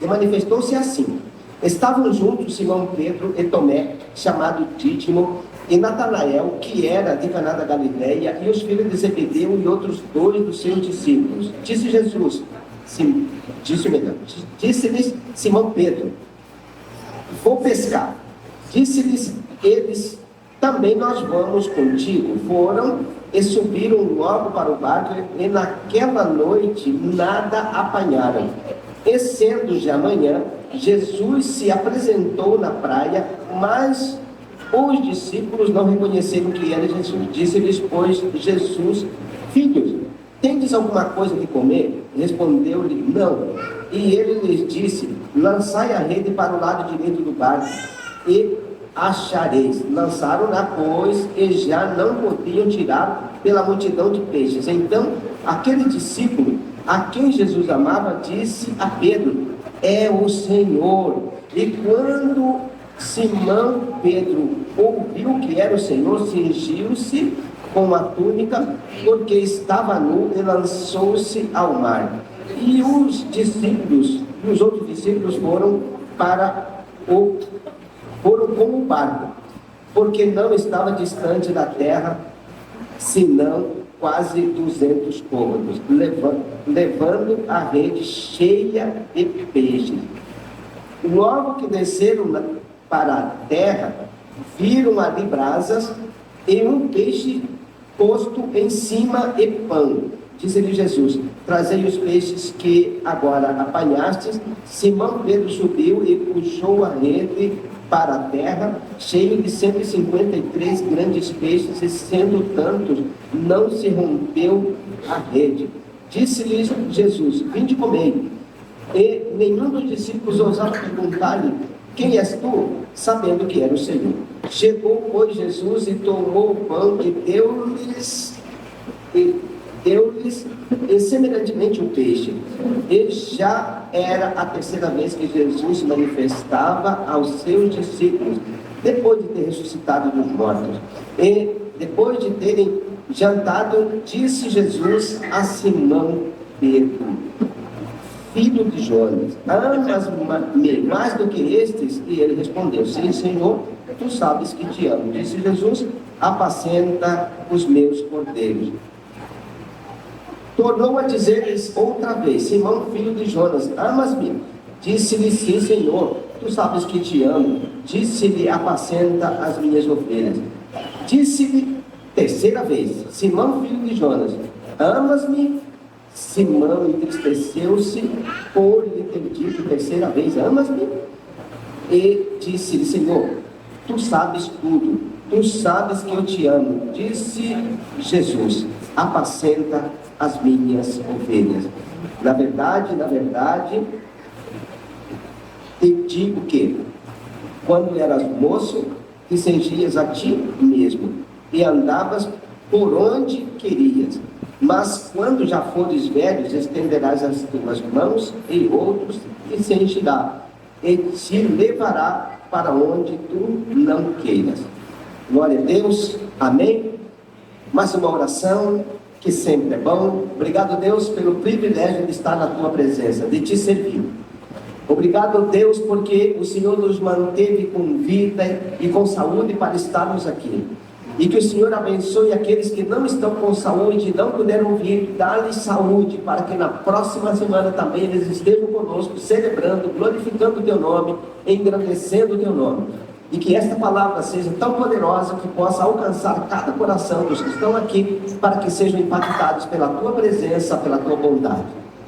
e manifestou-se assim. Estavam juntos Simão Pedro e Tomé, chamado Dídimo, e Natanael, que era de Caná da Galileia, e os filhos de Zebedeu e outros 2 dos seus discípulos. Disse Jesus, disse-lhes Simão Pedro, vou pescar. Disse-lhes eles, também nós vamos contigo. Foram e subiram logo para o barco, e naquela noite nada apanharam. E sendo já manhã, Jesus se apresentou na praia, mas os discípulos não reconheceram que era Jesus. Disse-lhes, pois, Jesus, filhos, tendes alguma coisa de comer? Respondeu-lhe, não. E ele lhes disse, lançai a rede para o lado direito do barco, e achareis. Lançaram-na, pois, e já não podiam tirar pela multidão de peixes. Então, aquele discípulo, a quem Jesus amava, disse a Pedro, é o Senhor. E quando Simão Pedro ouviu que era o Senhor, cingiu-se com a túnica, porque estava nu, e lançou-se ao mar. E os discípulos, e os outros discípulos foram com o barco, porque não estava distante da terra, senão quase 200 côvados, levando a rede cheia de peixes. Logo que desceram para a terra, viram ali brasas e um peixe posto em cima e pão. Disse-lhe Jesus, trazei os peixes que agora apanhastes. Simão Pedro subiu e puxou a rede para a terra, cheio de 153 grandes peixes, e sendo tantos, não se rompeu a rede. Disse-lhes Jesus, vinde comer. E nenhum dos discípulos ousava perguntar-lhe, quem és tu? Sabendo que era o Senhor. Chegou, pois, Jesus e tomou o pão e deu-lhes e semelhantemente o peixe. E já era a terceira vez que Jesus se manifestava aos seus discípulos, depois de ter ressuscitado dos mortos. E depois de terem jantado, disse Jesus a Simão Pedro, filho de Jonas, amas-me mais do que estes? E ele respondeu, sim, Senhor, tu sabes que te amo. Disse Jesus, apacenta os meus cordeiros. Tornou a dizer-lhes outra vez, Simão, filho de Jonas, amas-me? Disse-lhe, sim, Senhor, tu sabes que te amo. Disse-lhe, apacenta as minhas ovelhas. Disse-lhe terceira vez, Simão, filho de Jonas, amas-me? Simão entristeceu-se por lhe ter dito terceira vez, amas-me? E disse-lhe, Senhor, tu sabes tudo, tu sabes que eu te amo. Disse Jesus, apacenta as minhas ovelhas. Na verdade, te digo que, quando eras moço, te cingias a ti mesmo, e andavas por onde querias. Mas quando já fores velhos, estenderás as tuas mãos, e outros te cingirá, e te levará para onde tu não queiras. Glória a Deus, amém? Mais uma oração, que sempre é bom. Obrigado, Deus, pelo privilégio de estar na tua presença, de te servir. Obrigado, Deus, porque o Senhor nos manteve com vida e com saúde para estarmos aqui. E que o Senhor abençoe aqueles que não estão com saúde, não puderam vir, dá-lhes saúde, para que na próxima semana também eles estejam conosco, celebrando, glorificando o teu nome, engrandecendo o teu nome. E que esta palavra seja tão poderosa que possa alcançar cada coração dos que estão aqui, para que sejam impactados pela tua presença, pela tua bondade.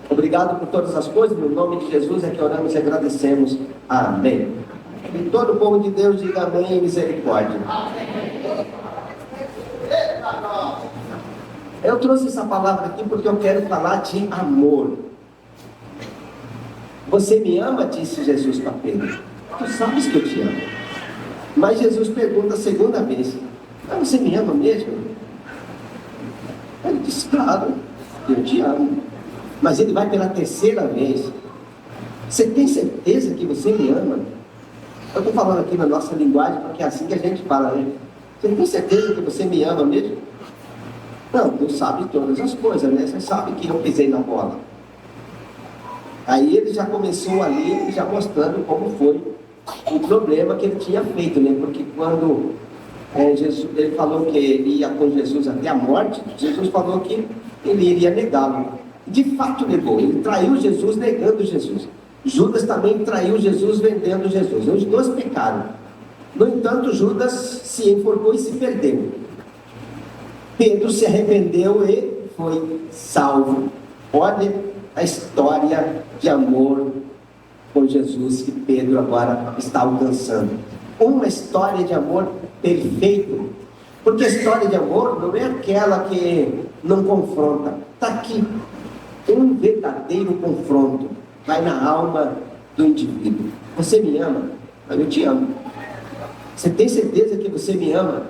Obrigado por todas as coisas, no nome de Jesus é que oramos e agradecemos. Amém. E todo o povo de Deus diga amém e misericórdia. Eu trouxe essa palavra aqui porque eu quero falar de amor. Você me ama? Disse Jesus para Pedro. Tu sabes que eu te amo. Mas Jesus pergunta a segunda vez, mas você me ama mesmo? Ele disse, claro, eu te amo. Mas ele vai pela terceira vez, você tem certeza que você me ama? Eu estou falando aqui na nossa linguagem, porque é assim que a gente fala, né? Você tem certeza que você me ama mesmo? Não, Deus sabe todas as coisas, né? Você sabe que eu pisei na bola. Aí ele já começou ali, já mostrando como foi o problema que ele tinha feito, né? Porque quando ele falou que ele ia com Jesus até a morte, Jesus falou que ele iria negá-lo. De fato negou, ele traiu Jesus negando Jesus. Judas também traiu Jesus vendendo Jesus. Os dois pecaram. No entanto, Judas se enforcou e se perdeu. Pedro se arrependeu e foi salvo. Olha a história de amor com Jesus que Pedro agora está alcançando. Uma história de amor perfeito. Porque a história de amor não é aquela que não confronta. Está aqui. Um verdadeiro confronto. Vai na alma do indivíduo. Você me ama? Eu te amo. Você tem certeza que você me ama?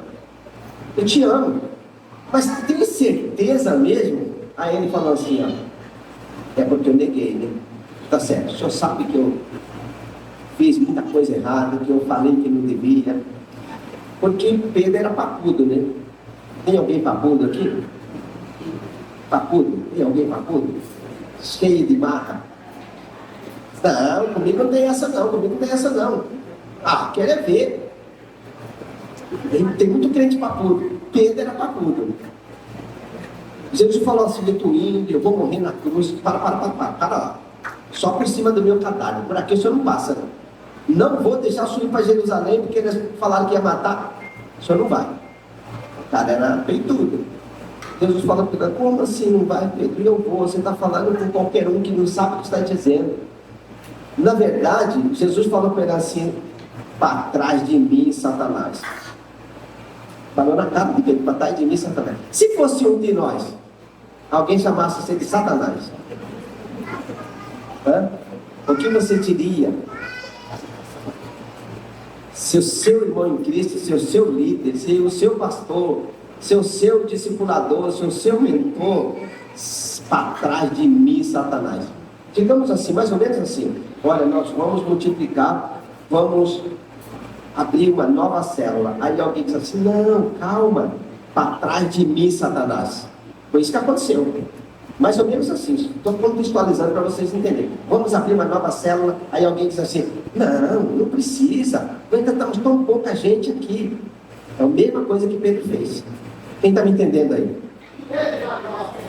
Eu te amo. Mas tem certeza mesmo? Aí ele falou assim, ó, é porque eu neguei, né? Tá certo, o senhor sabe que eu fiz muita coisa errada, que eu falei que não devia. Porque Pedro era papudo, né? Tem alguém papudo aqui? Papudo? Tem alguém papudo? Cheio de marra? Não, comigo não tem essa não, comigo não tem essa não. Quero é ver. Tem muito crente papudo. Pedro era papudo. Jesus falou assim, eu tô indo, eu vou morrer na cruz. Para lá. Só por cima do meu cadáver. Por aqui o senhor não passa, não. Não vou deixar o senhor ir para Jerusalém, porque eles falaram que ia matar. O senhor não vai. O cara era peitudo. Jesus falou para ele, como assim não vai, Pedro? Eu vou. Você está falando com qualquer um que não sabe o que está dizendo. Na verdade, Jesus falou para ele assim, para trás de mim, Satanás. Falou na cara de Pedro, para trás de mim, Satanás. Se fosse um de nós, alguém chamasse você de Satanás, o que você diria? Se o seu irmão em Cristo, se o seu líder, se o seu pastor, se o seu discipulador, se o seu mentor, para trás de mim, Satanás. Digamos assim, mais ou menos assim, olha, nós vamos multiplicar, vamos abrir uma nova célula. Aí alguém diz assim, não, calma, para trás de mim, Satanás. Foi isso que aconteceu. Mais ou menos assim, estou contextualizando para vocês entenderem. Vamos abrir uma nova célula, aí alguém diz assim, não precisa, ainda estamos tão pouca gente aqui. É a mesma coisa que Pedro fez. Quem está me entendendo aí?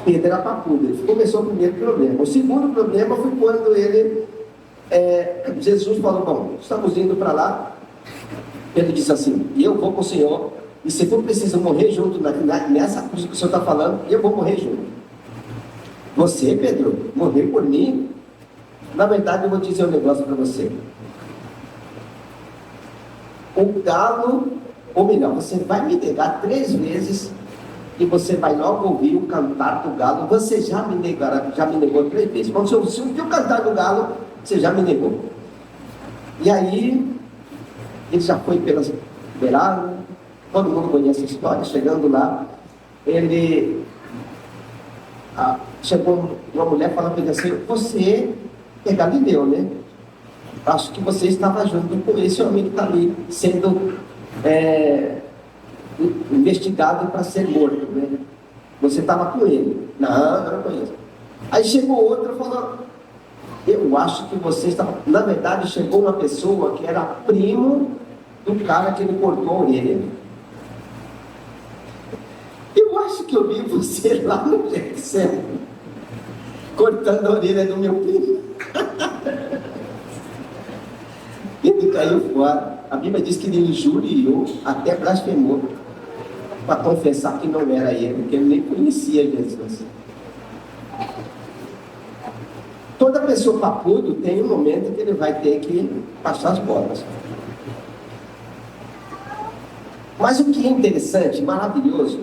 Pedro era papudo, ele começou o primeiro problema. O segundo problema foi quando Jesus falou, bom, estamos indo para lá. Pedro disse assim, eu vou com o Senhor, e se for preciso morrer junto nessa coisa que o Senhor está falando, eu vou morrer junto. Você, Pedro, morrer por mim? Na verdade, eu vou dizer um negócio para você. O galo, ou melhor, você vai me negar 3 vezes e você vai logo ouvir o cantar do galo. Você já me negou 3 vezes. Quando você ouviu o cantar do galo, você já me negou. E aí, ele já foi pelas beiradas, todo mundo conhece a história. Chegando lá, chegou uma mulher falando para ele assim, você é Galileu, né? Acho que você estava junto com esse homem que está ali sendo investigado para ser morto, né? Você estava com ele. Não, eu não conheço. Aí chegou outra e falou, eu acho que você estava... Na verdade, chegou uma pessoa que era primo do cara que ele cortou a orelha. Eu acho que eu vi você lá no Getsemane, cortando a orelha do meu primo. Ele caiu fora. A Bíblia diz que ele injuriou, até blasfemou, para confessar que não era ele, porque ele nem conhecia Jesus. Toda pessoa papudo tem um momento que ele vai ter que passar as bolas. Mas o que é interessante, maravilhoso,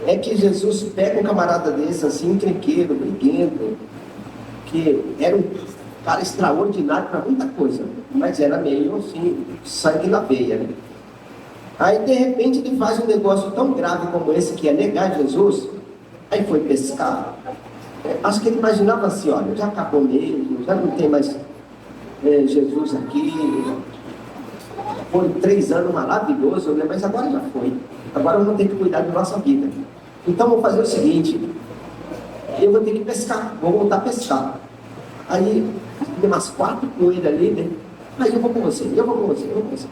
é que Jesus pega um camarada desse assim, encrenqueiro, briguento, que era um cara extraordinário para muita coisa, mas era meio assim, sangue na veia, né? Aí de repente ele faz um negócio tão grave como esse, que é negar Jesus. Aí foi pescar. Acho que ele imaginava assim, olha, já acabou mesmo, já não tem mais Jesus aqui. Foram 3 anos maravilhosos, né? Mas agora já foi. Agora vamos ter que cuidar da nossa vida. Então vou fazer o seguinte, eu vou ter que pescar, vou voltar a pescar. Aí Tem umas 4 poeiras ali, né? Aí eu vou com você, eu vou com você, eu vou com você.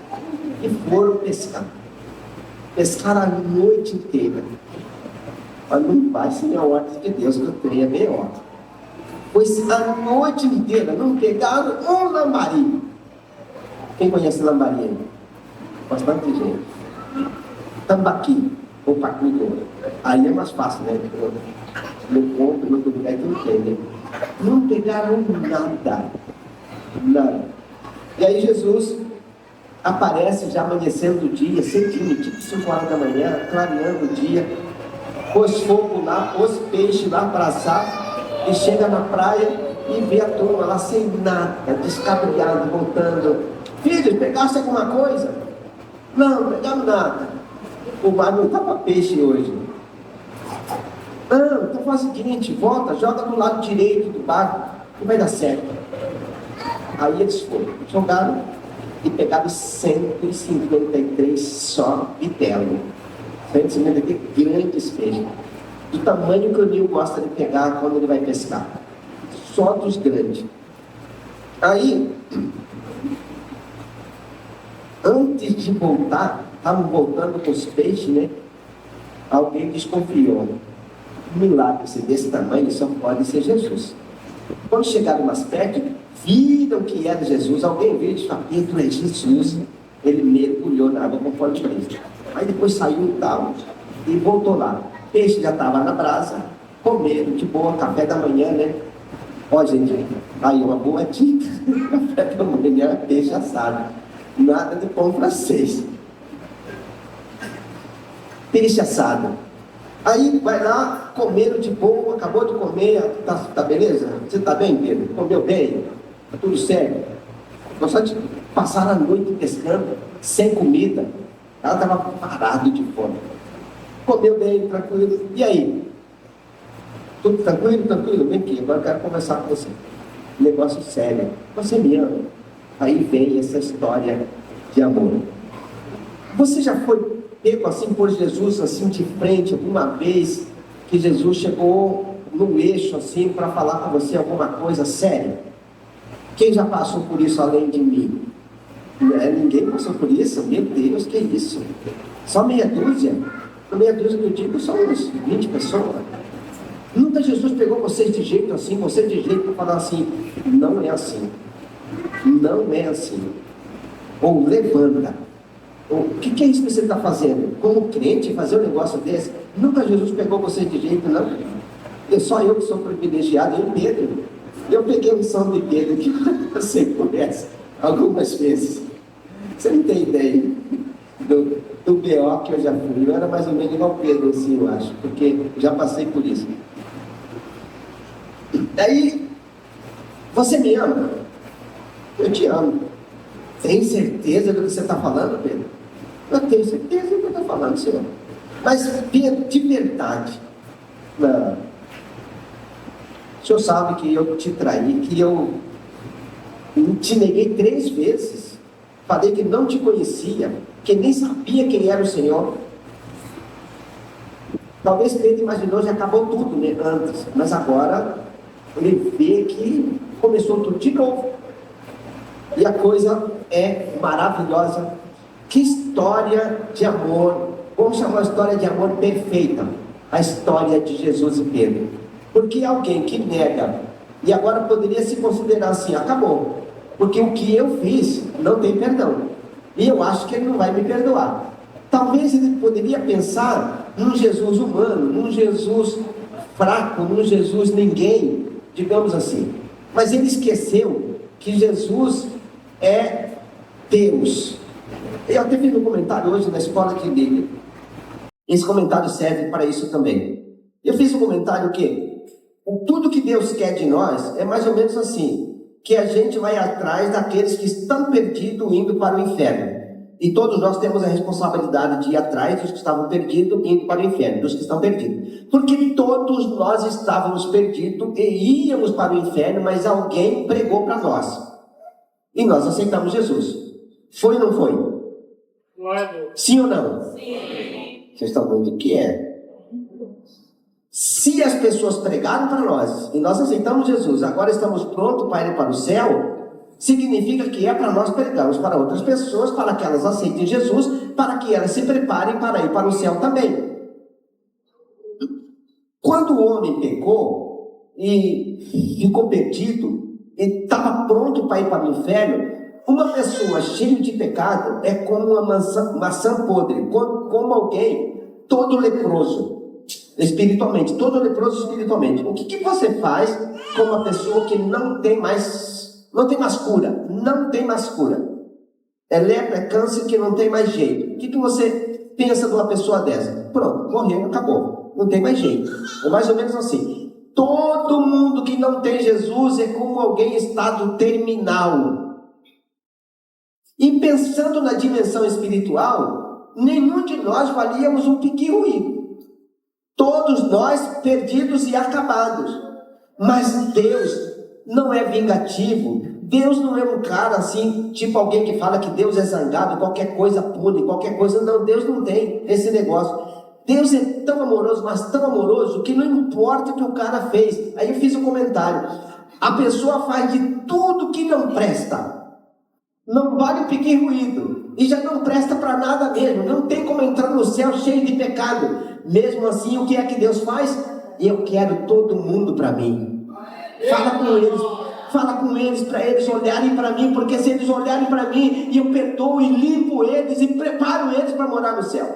E foram pescar. Pescaram a noite inteira. Mas não vai sem a ordem de Deus, que eu tenho B.O. Pois a noite inteira não pegaram um lambari. Quem conhece lambari aí? Bastante gente. Tambaqui, ou pacudo. Aí é mais fácil, né? No ponto, no outro lugar que não tem, né? Não pegaram nada. Nada. E aí Jesus aparece já amanhecendo o dia, cedinho, tipo 5 horas da manhã, clareando o dia, pôs fogo lá, pôs peixe lá para assar, e chega na praia e vê a turma lá sem nada, descabriado, voltando. Filhos, pegaste alguma coisa? Não, pegamos nada. O mar não está para peixe hoje. Não, então faz o seguinte, volta, joga do lado direito do barco, que vai dar certo. Aí eles foram, jogaram e pegaram 153 só vitelo. 153 grandes peixes. Do tamanho que o Nil gosta de pegar quando ele vai pescar. Só dos grandes. Aí, antes de voltar, estavam voltando com os peixes, né? Alguém desconfiou. Um milagre desse tamanho só pode ser Jesus. Quando chegaram mais perto, viram que era Jesus. Alguém veio e disse: Pedro, é Jesus. Ele mergulhou na água conforme Cristo. Aí depois saiu e tal, e voltou lá. O peixe já estava na brasa, comeram de boa, café da manhã, né? Ó, gente, aí uma boa dica: café da manhã, peixe assado. Nada de pão francês. Peixe assado. Aí vai lá, comeram de boa, acabou de comer, tá beleza? Você tá bem, Pedro? Comeu bem? Tá tudo certo? Só de passar a noite pescando, sem comida, ela estava parada de fome. Comeu bem, tranquilo. E aí? Tudo tranquilo? Tranquilo? Vem aqui, agora eu quero conversar com você. Negócio sério. Você me ama? Aí vem essa história de amor. Você já foi pego assim por Jesus, assim de frente, alguma vez que Jesus chegou no eixo assim para falar com você alguma coisa séria? Quem já passou por isso além de mim? Ninguém passou por isso? Meu Deus, que isso? Só meia dúzia? Meia dúzia que eu digo são uns 20 pessoas. Nunca Jesus pegou vocês de jeito assim, você de jeito para falar assim: não é assim, não é assim. Ou levanta. O que é isso que você está fazendo? Como crente, fazer um negócio desse? Nunca Jesus pegou você de jeito, não. Só eu que sou privilegiado, eu e Pedro. Eu peguei a missão de Pedro, que você conhece algumas vezes. Você não tem ideia do B.O. que eu já fui. Eu era mais ou menos igual Pedro, assim, eu acho, porque já passei por isso. Daí, você me ama? Eu te amo. Tem certeza do que você está falando, Pedro? Eu tenho certeza do que eu estou falando, Senhor. Mas, Pedro, de verdade, não. O Senhor sabe que eu te traí, que eu te neguei 3 vezes. Falei que não te conhecia, que nem sabia quem era o Senhor. Talvez Pedro imaginou que acabou tudo, né, antes. Mas agora, ele vê que começou tudo de novo. E a coisa é maravilhosa. Que história de amor. Vamos chamar a história de amor perfeita. A história de Jesus e Pedro. Porque alguém que nega, e agora poderia se considerar assim: acabou. Porque o que eu fiz não tem perdão. E eu acho que ele não vai me perdoar. Talvez ele poderia pensar num Jesus humano, num Jesus fraco, num Jesus ninguém, digamos assim. Mas ele esqueceu que Jesus é Deus. Eu até fiz um comentário hoje na escola de líder. Esse comentário serve para isso também. Eu fiz um comentário que tudo que Deus quer de nós é mais ou menos assim: que a gente vai atrás daqueles que estão perdidos indo para o inferno. E todos nós temos a responsabilidade de ir atrás dos que estavam perdidos indo para o inferno, dos que estão perdidos. Porque todos nós estávamos perdidos e íamos para o inferno, mas alguém pregou para nós. E nós aceitamos Jesus. Foi ou não foi? Sim ou não? Sim. Vocês estão vendo o que é? Se as pessoas pregaram para nós e nós aceitamos Jesus, agora estamos prontos para ir para o céu, significa que é para nós pregarmos para outras pessoas, para que elas aceitem Jesus, para que elas se preparem para ir para o céu também. Quando o homem pecou e ficou perdido, e estava pronto para ir para o inferno, uma pessoa cheia de pecado é como uma maçã podre, como alguém todo leproso espiritualmente, todo leproso espiritualmente. O que você faz com uma pessoa que não tem mais cura? Não tem mais cura. É lepra, é câncer que não tem mais jeito. O que você pensa de uma pessoa dessa? Pronto, morreu, acabou. Não tem mais jeito. É mais ou menos assim. Todo mundo que não tem Jesus é como alguém em estado terminal. E pensando na dimensão espiritual, nenhum de nós valíamos um piqui-ruí. Todos nós perdidos e acabados. Mas Deus não é vingativo. Deus não é um cara assim, tipo alguém que fala que Deus é zangado, qualquer coisa pune, qualquer coisa. Não, Deus não tem esse negócio. Deus é tão amoroso, mas tão amoroso, que não importa o que o cara fez. Aí eu fiz um comentário. A pessoa faz de tudo que não presta. Não vale pique ruído. E já não presta para nada mesmo. Não tem como entrar no céu cheio de pecado. Mesmo assim, o que é que Deus faz? Eu quero todo mundo para mim. Fala com eles para eles olharem para mim, porque se eles olharem para mim, eu perdoo e limpo eles e preparo eles para morar no céu.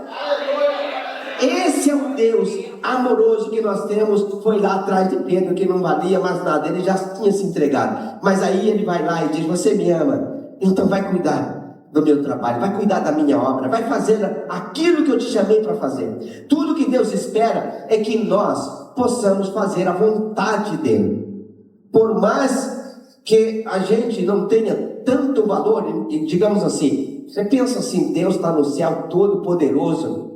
Esse é o Deus amoroso que nós temos. Foi lá atrás de Pedro, que não valia mais nada, ele já tinha se entregado. Mas aí ele vai lá e diz: você me ama, então vai cuidar do meu trabalho, vai cuidar da minha obra, vai fazer aquilo que eu te chamei para fazer. Tudo que Deus espera é que nós possamos fazer a vontade dele. Por mais que a gente não tenha tanto valor, digamos assim, você pensa assim: Deus está no céu todo poderoso.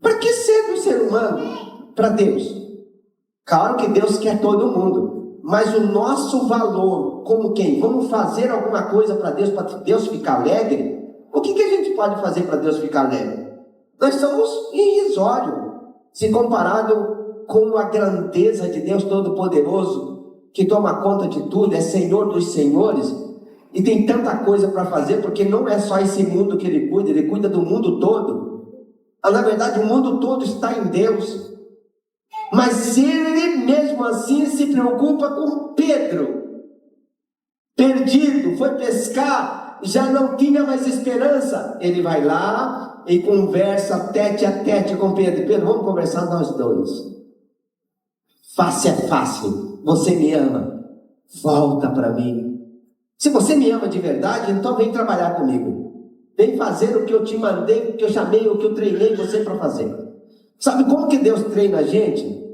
Para que ser um ser humano para Deus? Claro que Deus quer todo mundo, mas o nosso valor, como quem? Vamos fazer alguma coisa para Deus ficar alegre? O que a gente pode fazer para Deus ficar alegre? Nós somos irrisórios, se comparado com a grandeza de Deus Todo-Poderoso, que toma conta de tudo, é Senhor dos senhores, e tem tanta coisa para fazer, porque não é só esse mundo que Ele cuida do mundo todo. Na verdade, o mundo todo está em Deus. Mas Ele mesmo assim se preocupa com Pedro, perdido, foi pescar, já não tinha mais esperança. Ele vai lá e conversa tete a tete com Pedro. Pedro, vamos conversar nós dois. Face a face. Você me ama, volta para mim. Se você me ama de verdade, então vem trabalhar comigo. Vem fazer o que eu te mandei, o que eu chamei, o que eu treinei você para fazer. Sabe como que Deus treina a gente?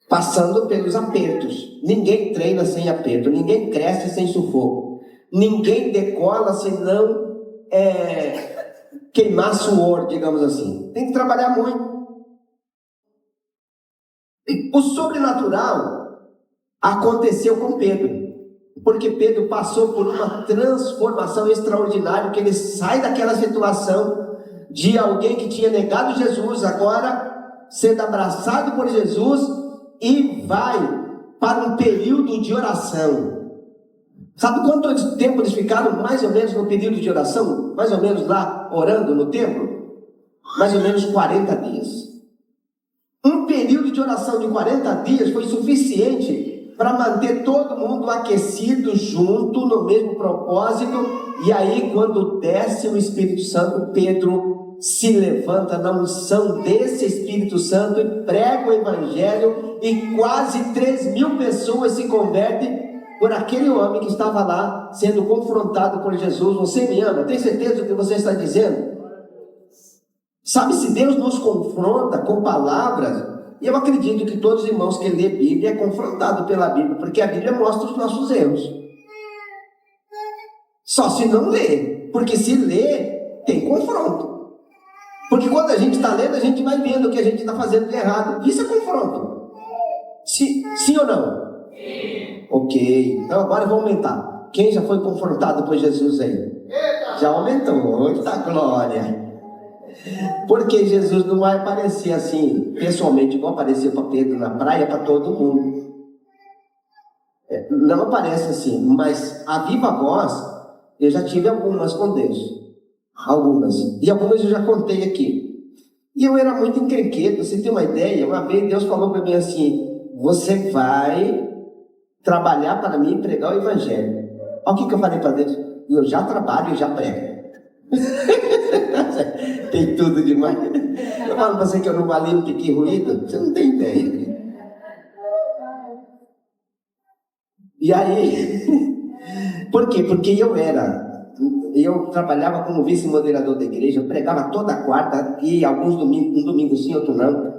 Passando pelos apertos. Ninguém treina sem aperto, ninguém cresce sem sufoco, ninguém decola se não queimar suor, digamos assim. Tem que trabalhar muito. O sobrenatural aconteceu com Pedro, porque Pedro passou por uma transformação extraordinária, que ele sai daquela situação de alguém que tinha negado Jesus, agora sendo abraçado por Jesus, e vai para um período de oração. Sabe quanto tempo eles ficaram mais ou menos no período de oração? Mais ou menos lá, orando no templo? Mais ou menos 40 dias. Um período de oração de 40 dias foi suficiente para manter todo mundo aquecido junto, no mesmo propósito. E aí, quando desce o Espírito Santo, Pedro se levanta na unção desse Espírito Santo e prega o Evangelho, e quase 3.000 pessoas se convertem por aquele homem que estava lá sendo confrontado por Jesus. Você me ama? Tem certeza do que você está dizendo? Sabe, se Deus nos confronta com palavras, e eu acredito que todos os irmãos que lê Bíblia é confrontado pela Bíblia, porque a Bíblia mostra os nossos erros. Só se não lê, porque se lê, tem confronto. Porque quando a gente está lendo, a gente vai vendo o que a gente está fazendo de errado. Isso é confronto. Sim ou não? Sim. Ok, então agora eu vou aumentar. Quem já foi confrontado por Jesus aí? Já aumentou, muita glória. Porque Jesus não vai aparecer assim, pessoalmente, igual apareceu para Pedro na praia, para todo mundo. Não aparece assim, mas a viva voz, eu já tive algumas com Deus. Algumas. E algumas eu já contei aqui. E eu era muito encrenquedo, você tem uma ideia? Uma vez Deus falou para mim assim: você vai trabalhar para mim e pregar o Evangelho. Olha o que eu falei para Deus: eu já trabalho e já prego. Tem tudo demais. Eu falo para você que eu não valia um pequeno ruído, você não tem ideia. E aí, por quê? Porque eu trabalhava como vice-moderador da igreja, eu pregava toda quarta e alguns domingos, um domingo sim, outro não.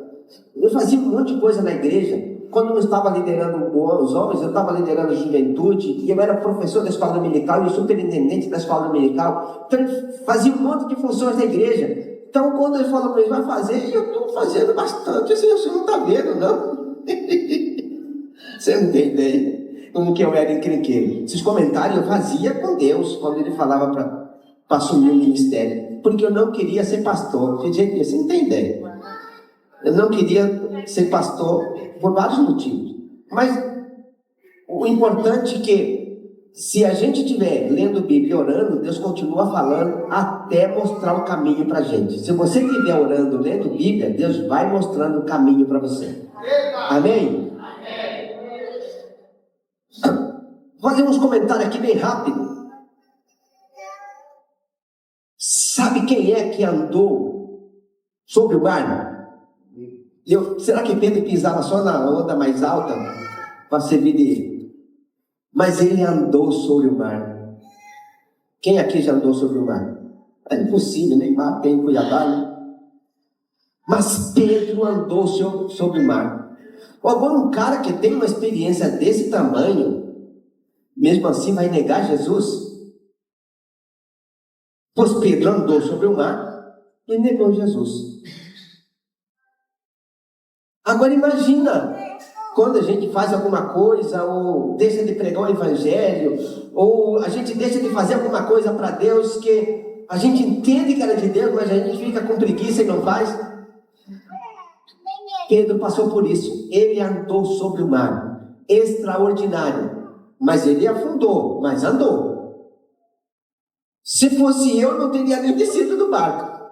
Eu fazia um monte de coisa na igreja. Quando eu estava liderando os homens, eu estava liderando a juventude, e eu era professor da escola dominical e superintendente da escola dominical. Então, eu fazia um monte de funções na igreja. Então, quando ele falou para mim, vai fazer, eu estou fazendo bastante. Assim, você não está vendo, não? Você não tem ideia como que eu era encrenqueiro. Esses comentários eu fazia com Deus, quando ele falava para assumir o ministério. Porque eu não queria ser pastor. Gente, você não tem ideia. Eu não queria ser pastor por vários motivos. Mas o importante é que, se a gente estiver lendo Bíblia e orando, Deus continua falando até mostrar o caminho para a gente. Se você estiver orando, lendo Bíblia, Deus vai mostrando o caminho para você. Amém? Vou fazer uns comentários aqui bem rápido. Sabe quem é que andou sobre o mar? Será que Pedro pisava só na onda mais alta para servir dele? Mas ele andou sobre o mar. Quem aqui já andou sobre o mar? É impossível, nem mar tem em Cuiabá, né? Mas Pedro andou sobre o mar. Agora, um cara que tem uma experiência desse tamanho, mesmo assim vai negar Jesus? Pois Pedro andou sobre o mar e negou Jesus. Agora imagina, quando a gente faz alguma coisa, ou deixa de pregar o Evangelho, ou a gente deixa de fazer alguma coisa para Deus, que a gente entende que era de Deus, mas a gente fica com preguiça e não faz. Pedro passou por isso. Ele andou sobre o mar. Extraordinário. Mas ele afundou, mas andou. Se fosse eu, não teria nem descido do barco.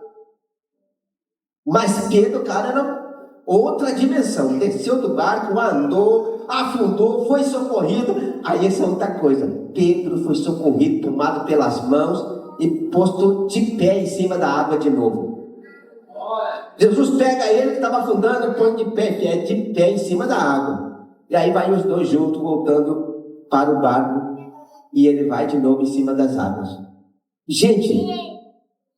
Mas Pedro, cara, era outra dimensão. Desceu do barco, andou, afundou, foi socorrido. Aí essa é outra coisa. Pedro foi socorrido, tomado pelas mãos e posto de pé em cima da água de novo. Jesus pega ele que estava afundando e põe de pé em cima da água. E aí vai os dois juntos, voltando para o barco. E ele vai de novo em cima das águas. Gente,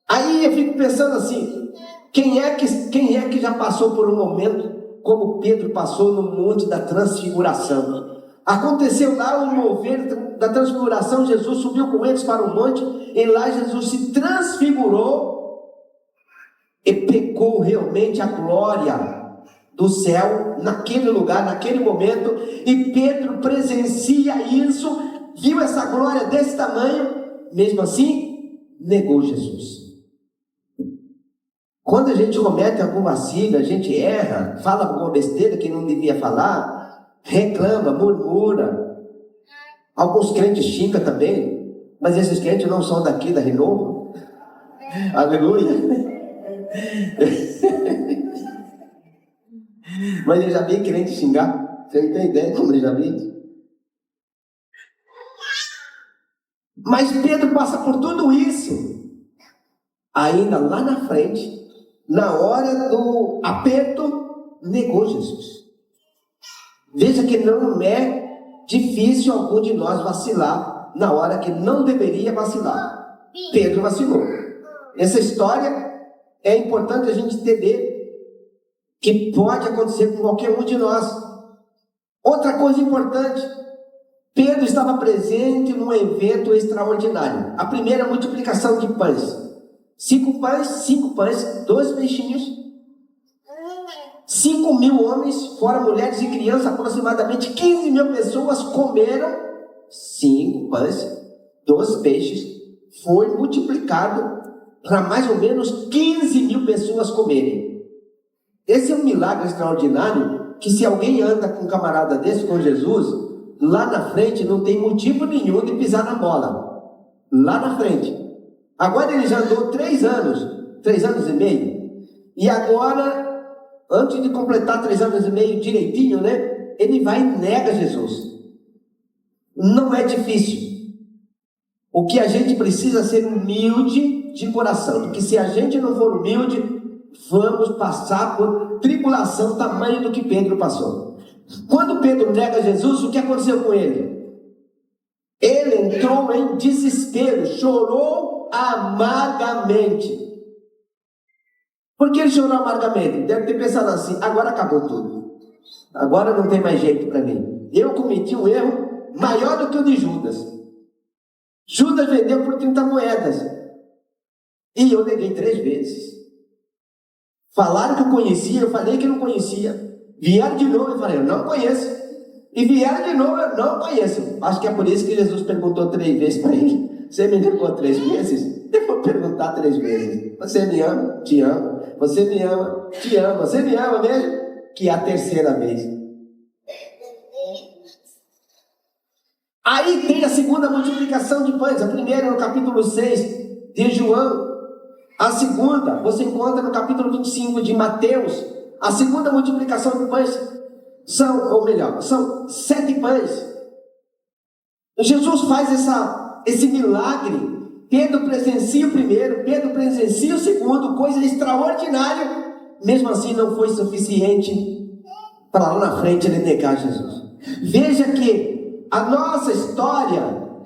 aí eu fico pensando assim, quem é que já passou por um momento como Pedro passou no Monte da Transfiguração? Aconteceu lá o mover da transfiguração, Jesus subiu com eles para o monte, e lá Jesus se transfigurou e pegou realmente a glória do céu naquele lugar, naquele momento, e Pedro presencia isso, viu essa glória desse tamanho, mesmo assim, negou Jesus. Quando a gente comete algum vacilo, a gente erra, fala alguma besteira que não devia falar, reclama, murmura. Alguns crentes xingam também, mas esses crentes não são daqui da Renovo. Aleluia. Mas eu já vi crente xingar. Você não tem ideia como eu já vi? Mas Pedro passa por tudo isso. Ainda lá na frente, na hora do aperto, negou Jesus. Veja que não é difícil algum de nós vacilar na hora que não deveria vacilar. Pedro vacilou. Essa história é importante a gente entender que pode acontecer com qualquer um de nós. Outra coisa importante, Pedro estava presente num evento extraordinário. A primeira multiplicação de pães. 5 pães, 2 peixinhos, 5.000 homens, fora mulheres e crianças, aproximadamente 15.000 pessoas comeram 5 pães, 2 peixes, foi multiplicado para mais ou menos 15 mil pessoas comerem. Esse é um milagre extraordinário, que se alguém anda com um camarada desse, com Jesus, lá na frente não tem motivo nenhum de pisar na bola. Lá na frente. Agora ele já andou 3 anos e meio. E agora, antes de completar 3 anos e meio direitinho, né? Ele vai e nega Jesus. Não é difícil. O que a gente precisa é ser humilde de coração. Porque se a gente não for humilde, vamos passar por tribulação tamanho do que Pedro passou. Quando Pedro nega Jesus, o que aconteceu com ele? Ele entrou em desespero, chorou amargamente. Por que ele chorou amargamente? Deve ter pensado assim: agora acabou tudo. Agora não tem mais jeito para mim. Eu cometi um erro maior do que o de Judas. Judas vendeu por 30 moedas. E eu neguei 3 vezes. Falaram que eu conhecia, eu falei que não conhecia. Vieram de novo, eu falei, eu não conheço. E vieram de novo, eu não conheço. Acho que é por isso que Jesus perguntou 3 vezes para ele: você me negou 3 vezes? Eu vou perguntar 3 vezes. Você me ama? Te amo. Você me ama? Te amo. Você me ama mesmo? Que é a 3ª vez. Aí tem a segunda multiplicação de pães. A primeira no capítulo 6 de João. A segunda você encontra no capítulo 25 de Mateus. A segunda multiplicação de pães são 7 pães. Jesus faz esse milagre. Pedro presencia o primeiro, Pedro presencia o segundo, coisa extraordinária. Mesmo assim não foi suficiente para lá na frente ele negar Jesus. Veja que a nossa história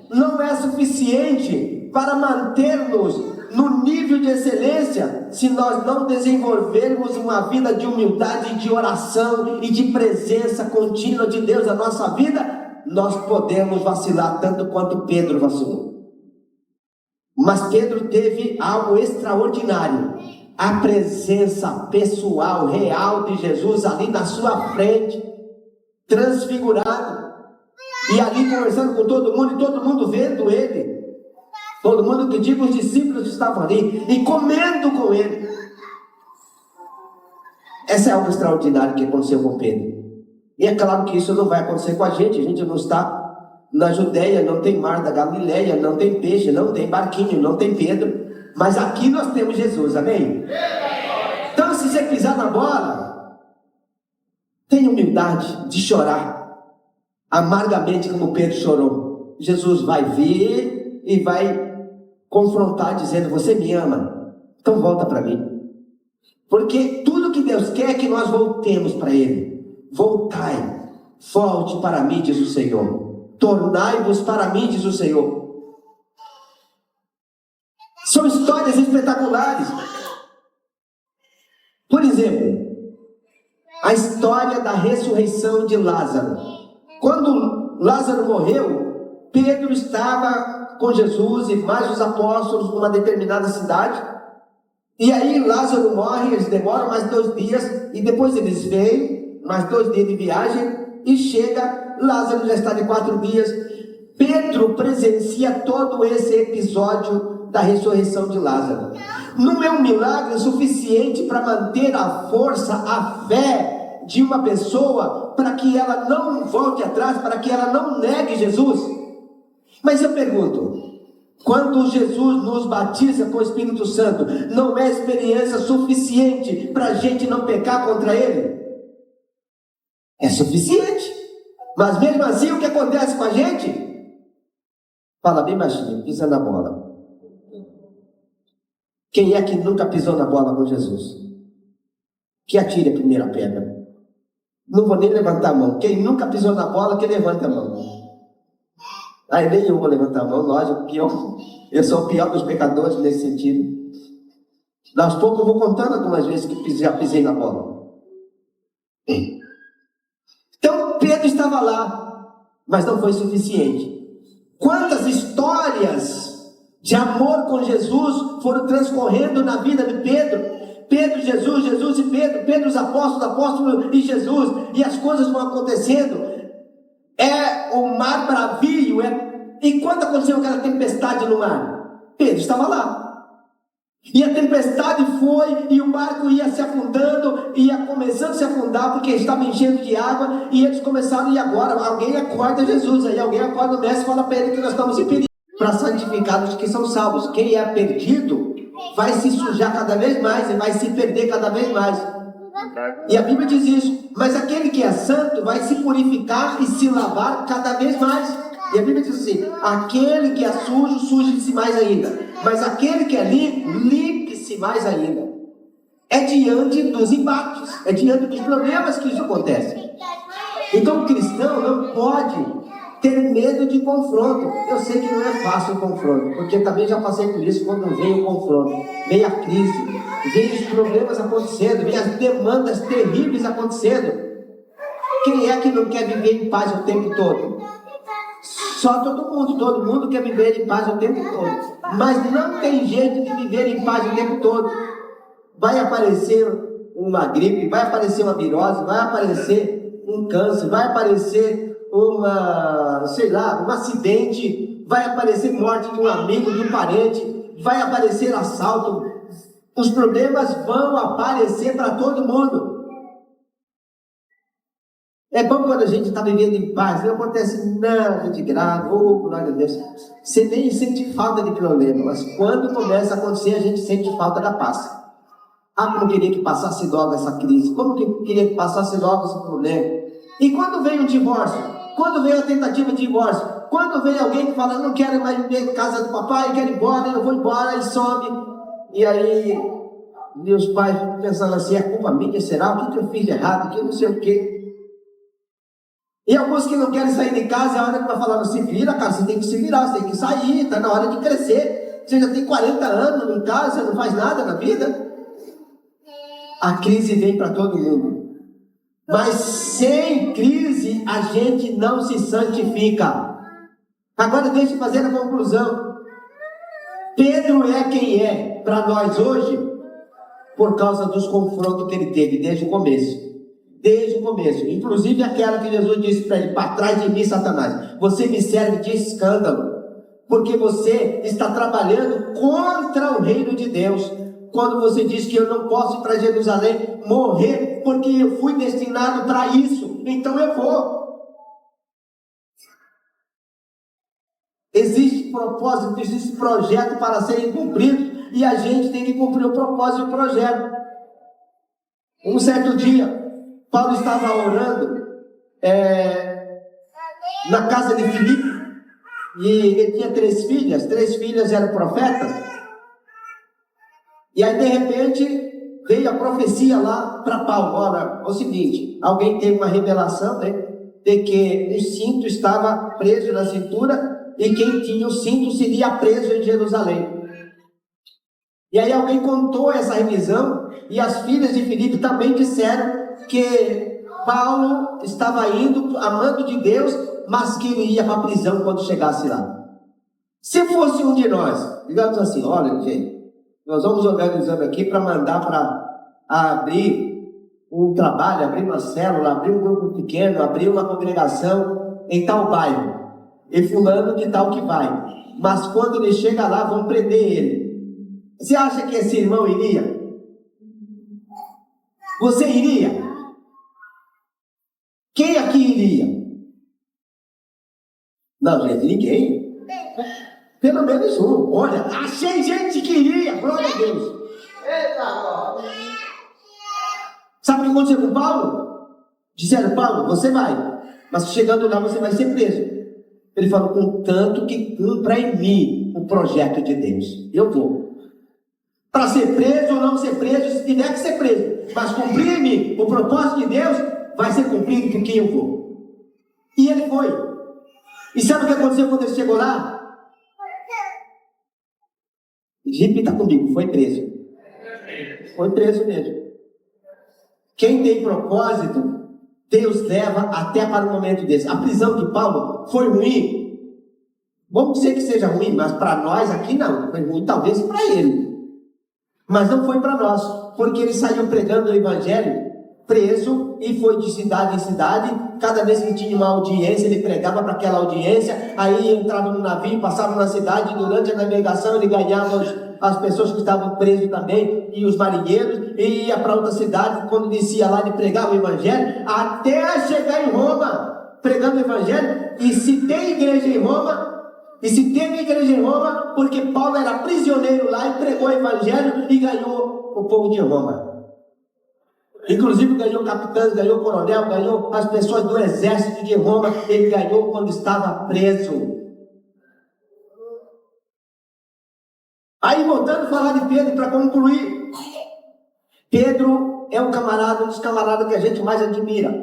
não é suficiente para manter-nos no nível de excelência se nós não desenvolvermos uma vida de humildade, de oração e de presença contínua de Deus na nossa vida. Nós podemos vacilar tanto quanto Pedro vacilou. Mas Pedro teve algo extraordinário: a presença pessoal, real de Jesus ali na sua frente, transfigurado, e ali conversando com todo mundo, e todo mundo vendo ele. Todo mundo que digo, os discípulos estavam ali e comendo com ele. Essa é algo extraordinário que aconteceu com Pedro. E é claro que isso não vai acontecer com a gente não está na Judéia, não tem mar da Galileia, não tem peixe, não tem barquinho, não tem Pedro. Mas aqui nós temos Jesus, amém? Então se você pisar na bola, tenha humildade de chorar amargamente como Pedro chorou. Jesus vai vir e vai confrontar dizendo: você me ama, então volta para mim. Porque tudo que Deus quer é que nós voltemos para Ele. Voltai, volte para mim, diz o Senhor. Tornai-vos para mim, diz o Senhor. São histórias espetaculares. Por exemplo, a história da ressurreição de Lázaro. Quando Lázaro morreu, Pedro estava com Jesus e mais os apóstolos numa determinada cidade. E aí Lázaro morre, eles demoram mais 2 dias, e depois eles vêm, mais 2 dias de viagem, e chega, Lázaro já está de 4 dias. Pedro presencia todo esse episódio da ressurreição de Lázaro. Não é um milagre suficiente para manter a força, a fé de uma pessoa, para que ela não volte atrás, para que ela não negue Jesus. Mas eu pergunto, quando Jesus nos batiza com o Espírito Santo, não é experiência suficiente para a gente não pecar contra Ele? É suficiente. Mas mesmo assim, o que acontece com a gente? Fala bem baixinho, pisa na bola. Quem é que nunca pisou na bola com Jesus? Que atire a primeira pedra. Não vou nem levantar a mão. Quem nunca pisou na bola, que levanta a mão. Aí nem eu vou levantar a mão, lógico que eu sou o pior dos pecadores nesse sentido. Aos poucos eu vou contando algumas vezes que já pisei na bola. Então Pedro estava lá, mas não foi suficiente. Quantas histórias de amor com Jesus foram transcorrendo na vida de Pedro? Pedro, Jesus, Jesus e Pedro, Pedro os apóstolos, apóstolos e Jesus, e as coisas vão acontecendo. É o mar bravio. E quando aconteceu aquela tempestade no mar? Pedro estava lá. E a tempestade foi, e o barco ia se afundando, ia começando a se afundar, porque estava enchendo de água, e eles começaram, e agora? Alguém acorda Jesus, aí alguém acorda o mestre e fala para ele que nós estamos em perigo. Para santificados que são salvos. Quem é perdido vai se sujar cada vez mais, e vai se perder cada vez mais. E a Bíblia diz isso. Mas aquele que é santo vai se purificar e se lavar cada vez mais. E a Bíblia diz assim: aquele que é sujo, suje-se mais ainda. Mas aquele que é limpo, limpe-se mais ainda. É diante dos embates, é diante dos problemas que isso acontece. Então o cristão não pode ter medo de confronto. Eu sei que não é fácil o confronto, porque também já passei por isso. Quando vem o confronto, vem a crise, vem os problemas acontecendo, vem as demandas terríveis acontecendo. Quem é que não quer viver em paz o tempo todo? Só todo mundo quer viver em paz o tempo todo. Mas não tem jeito de viver em paz o tempo todo. Vai aparecer uma gripe, vai aparecer uma virose, vai aparecer um câncer, vai aparecer um acidente, vai aparecer morte de um amigo, de um parente, vai aparecer assalto. Os problemas vão aparecer para todo mundo. É bom quando a gente está vivendo em paz, não acontece nada de grave, glória a Deus. Você nem sente falta de problema, mas quando começa a acontecer, a gente sente falta da paz. Como queria que passasse logo essa crise, como que queria que passasse logo esse problema. E quando vem um divórcio, quando vem a tentativa de divórcio, quando vem alguém que fala: não quero mais viver em casa do papai, quero ir embora, eu vou embora, e some. E aí, meus pais ficam pensando assim: é culpa minha, será? O que eu fiz de errado? Que não sei o quê. E alguns que não querem sair de casa, é a hora que vai falando: se vira, cara, você tem que se virar, você tem que sair, está na hora de crescer. Você já tem 40 anos em casa, você não faz nada na vida. A crise vem para todo mundo. Mas sem crise, a gente não se santifica. Agora deixa eu fazer a conclusão. Pedro é quem é para nós hoje por causa dos confrontos que ele teve desde o começo. Desde o começo. Inclusive aquela que Jesus disse para ele: para trás de mim, Satanás, você me serve de escândalo, porque você está trabalhando contra o reino de Deus. Quando você diz que eu não posso ir para Jerusalém morrer, porque eu fui destinado para isso, então eu vou. Existe propósito, existe projeto para serem cumpridos, e a gente tem que cumprir o propósito e o projeto. Um certo dia, Paulo estava orando na casa de Filipe, e ele tinha 3 filhas eram profetas. E aí de repente veio a profecia lá para Paulo: olha, é o seguinte, alguém teve uma revelação, né, de que o cinto estava preso na cintura, e quem tinha o cinto seria preso em Jerusalém. E aí alguém contou essa revisão, e as filhas de Filipe também disseram que Paulo estava indo amando de Deus, mas que ele ia para a prisão quando chegasse lá. Se fosse um de nós, digamos assim: olha, gente, nós vamos organizando aqui para mandar para abrir um trabalho, abrir uma célula, abrir um grupo pequeno, abrir uma congregação em tal bairro, e fulano de tal que vai, mas quando ele chega lá vão prender ele. Você acha que esse irmão iria? Você iria? Quem aqui iria? Não, gente, ninguém. Pelo menos um. Olha, achei gente que iria, glória a Deus. Eita, sabe o que aconteceu com Paulo? Disseram: Paulo, você vai, mas chegando lá você vai ser preso. Ele falou: contanto que cumpra em mim o projeto de Deus, eu vou. Para ser preso ou não ser preso, se tiver que ser preso, mas cumprir em mim o propósito de Deus, vai ser cumprido porque eu vou. E ele foi. E sabe o que aconteceu quando ele chegou lá? Repita comigo: foi preso. Foi preso mesmo. Quem tem propósito, Deus leva até para o momento desse. A prisão de Paulo foi ruim. Vamos dizer que seja ruim, mas para nós aqui não. Foi ruim talvez para ele, mas não foi para nós, porque ele saiu pregando o evangelho preso e foi de cidade em cidade. Cada vez que tinha uma audiência, ele pregava para aquela audiência. Aí entrava no navio, passava na cidade. Durante a navegação, ele ganhava as pessoas que estavam presas também, e os marinheiros, e ia para outra cidade. Quando descia lá, ele pregava o evangelho, até chegar em Roma, pregando o evangelho. E se tem igreja em Roma, e se teve igreja em Roma, porque Paulo era prisioneiro lá e pregou o evangelho e ganhou o povo de Roma. Inclusive ganhou capitães, ganhou coronel, ganhou as pessoas do exército de Roma. Ele ganhou quando estava preso. Aí voltando a falar de Pedro, para concluir, Pedro é um dos camaradas que a gente mais admira,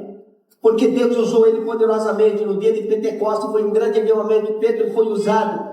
porque Deus usou ele poderosamente. No dia de Pentecostes foi um grande avivamento. Pedro foi usado.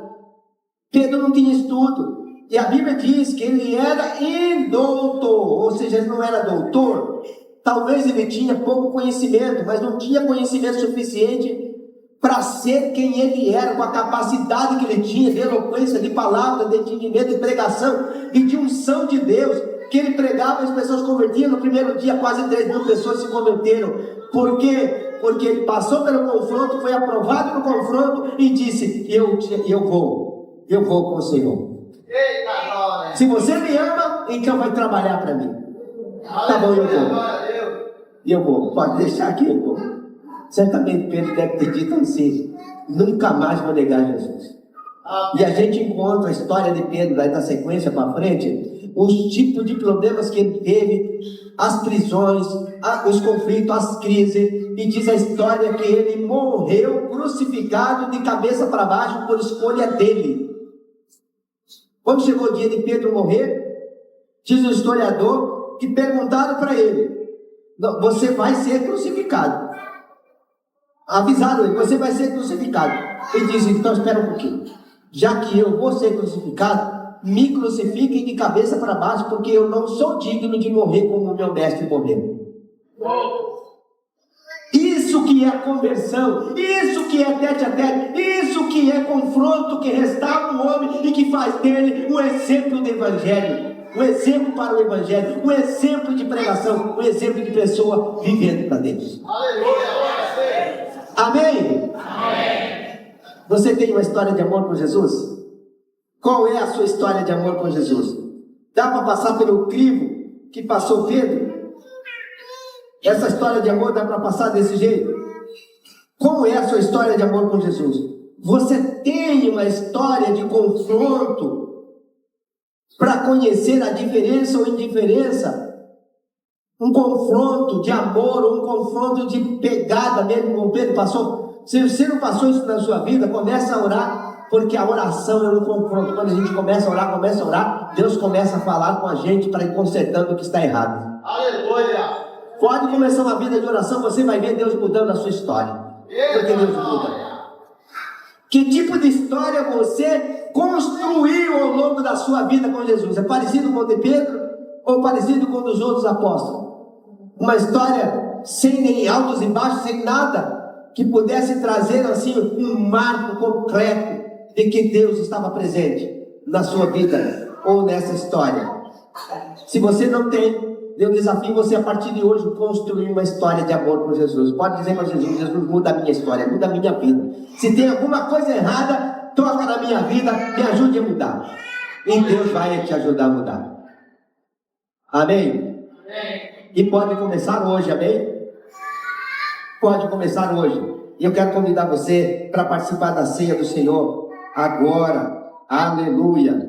Pedro não tinha estudo, e a Bíblia diz que ele era indoutor, ou seja, ele não era doutor. Talvez ele tinha pouco conhecimento, mas não tinha conhecimento suficiente para ser quem ele era, com a capacidade que ele tinha de eloquência, de palavra, de entendimento, de pregação e de unção de Deus, que ele pregava e as pessoas convertiam. No primeiro dia quase 3.000 pessoas se converteram. Por quê? Porque ele passou pelo confronto, foi aprovado no confronto e disse: eu vou com o Senhor. Se você me ama, então vai trabalhar para mim. Tá bom, eu vou. Pode deixar aqui, eu vou. Certamente Pedro deve ter dito assim: nunca mais vou negar Jesus. E a gente encontra a história de Pedro, daí da sequência para frente, os tipos de problemas que ele teve, as prisões, os conflitos, as crises, e diz a história que ele morreu crucificado de cabeça para baixo por escolha dele. Quando chegou o dia de Pedro morrer, diz o historiador que perguntaram para ele: você vai ser crucificado. Avisaram ele: você vai ser crucificado. Ele disse: então espera um pouquinho, já que eu vou ser crucificado, me crucifiquem de cabeça para baixo, porque eu não sou digno de morrer como o meu mestre morreu. Isso que é conversão, isso que é tete a tete, isso que é confronto, que restaura o homem e que faz dele um exemplo do evangelho, um exemplo para o evangelho, um exemplo de pregação, um exemplo de pessoa vivendo para Deus. Aleluia! Amém? Amém. Você tem uma história de amor com Jesus? Qual é a sua história de amor com Jesus? Dá para passar pelo crivo que passou Pedro? Essa história de amor dá para passar desse jeito? Como é a sua história de amor com Jesus? Você tem uma história de confronto para conhecer a diferença ou indiferença? Um confronto de amor, ou um confronto de pegada mesmo, como Pedro passou? Se você não passou isso na sua vida, começa a orar, porque a oração é um confronto. Quando a gente começa a orar, Deus começa a falar com a gente para ir consertando o que está errado. Aleluia! Pode começar uma vida de oração, você vai ver Deus mudando a sua história. Porque Deus muda. Que tipo de história você construiu ao longo da sua vida com Jesus? É parecido com o de Pedro ou parecido com o dos outros apóstolos? Uma história sem nem altos e baixos, sem nada que pudesse trazer assim um marco concreto de que Deus estava presente na sua vida ou nessa história. Se você não tem, eu desafio você a partir de hoje construir uma história de amor com Jesus. Pode dizer para Jesus: Jesus, muda a minha história, muda a minha vida. Se tem alguma coisa errada, toca na minha vida, me ajude a mudar. E Deus vai te ajudar a mudar. Amém? E pode começar hoje, amém? Pode começar hoje. E eu quero convidar você para participar da ceia do Senhor agora. Aleluia.